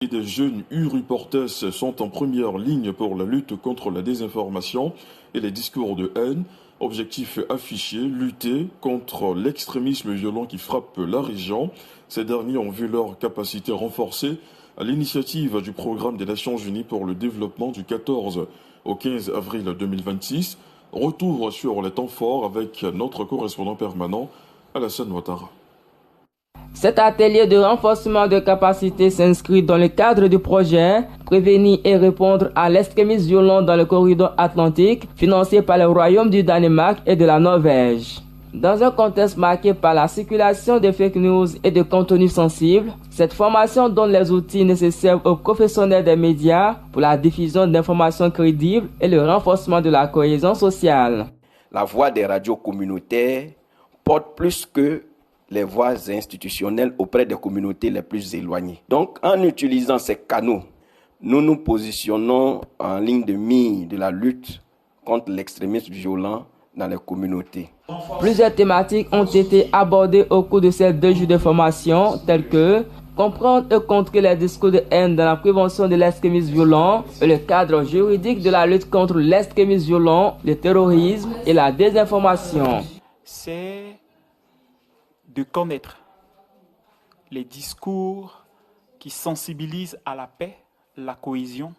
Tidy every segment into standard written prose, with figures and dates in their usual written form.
Et des jeunes U-Reporters sont en première ligne pour la lutte contre la désinformation et les discours de haine. Objectif affiché, lutter contre l'extrémisme violent qui frappe la région. Ces derniers ont vu leur capacité renforcée à l'initiative du programme des Nations Unies pour le développement du 14 au 15 avril 2026. Retour sur les temps forts avec notre correspondant permanent, Alassane Ouattara. Cet atelier de renforcement de capacité s'inscrit dans le cadre du projet Prévenir et répondre à l'extrémisme violent dans le corridor atlantique, financé par le Royaume du Danemark et de la Norvège. Dans un contexte marqué par la circulation de fake news et de contenus sensibles, cette formation donne les outils nécessaires aux professionnels des médias pour la diffusion d'informations crédibles et le renforcement de la cohésion sociale. La voix des radios communautaires porte plus que les voix institutionnelles auprès des communautés les plus éloignées. Donc, en utilisant ces canaux, nous nous positionnons en ligne de mire de la lutte contre l'extrémisme violent dans les communautés. Plusieurs thématiques ont été abordées au cours de ces 2 jours de formation, telles que comprendre et contrer les discours de haine dans la prévention de l'extrémisme violent et le cadre juridique de la lutte contre l'extrémisme violent, le terrorisme et la désinformation. C'est de connaître les discours qui sensibilisent à la paix, la cohésion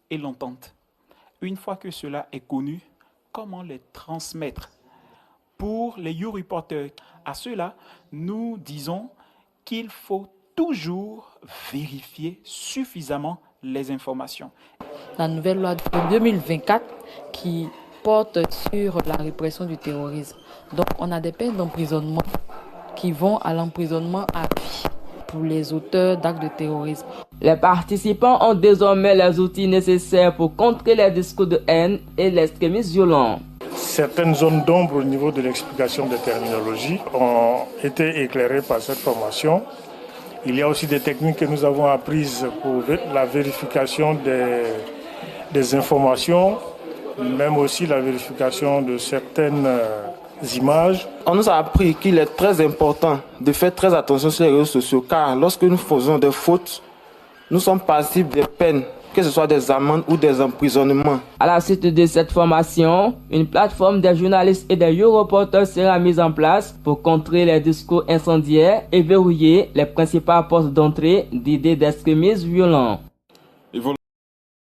et l'entente. Une fois que cela est connu, comment les transmettre? Pour les U-Reporters, à cela, nous disons qu'il faut toujours vérifier suffisamment les informations. La nouvelle loi de 2024 qui porte sur la répression du terrorisme. Donc on a des peines d'emprisonnement qui vont à l'emprisonnement à vie pour les auteurs d'actes de terrorisme. Les participants ont désormais les outils nécessaires pour contrer les discours de haine et l'extrémisme violent. Certaines zones d'ombre au niveau de l'explication des terminologies ont été éclairées par cette formation. Il y a aussi des techniques que nous avons apprises pour la vérification des informations, même aussi la vérification de certaines images. On nous a appris qu'il est très important de faire très attention sur les réseaux sociaux car lorsque nous faisons des fautes, nous sommes passibles des peines, que ce soit des amendes ou des emprisonnements. À la suite de cette formation, une plateforme des journalistes et des U-Reporters sera mise en place pour contrer les discours incendiaires et verrouiller les principales portes d'entrée d'idées d'extrémisme violent.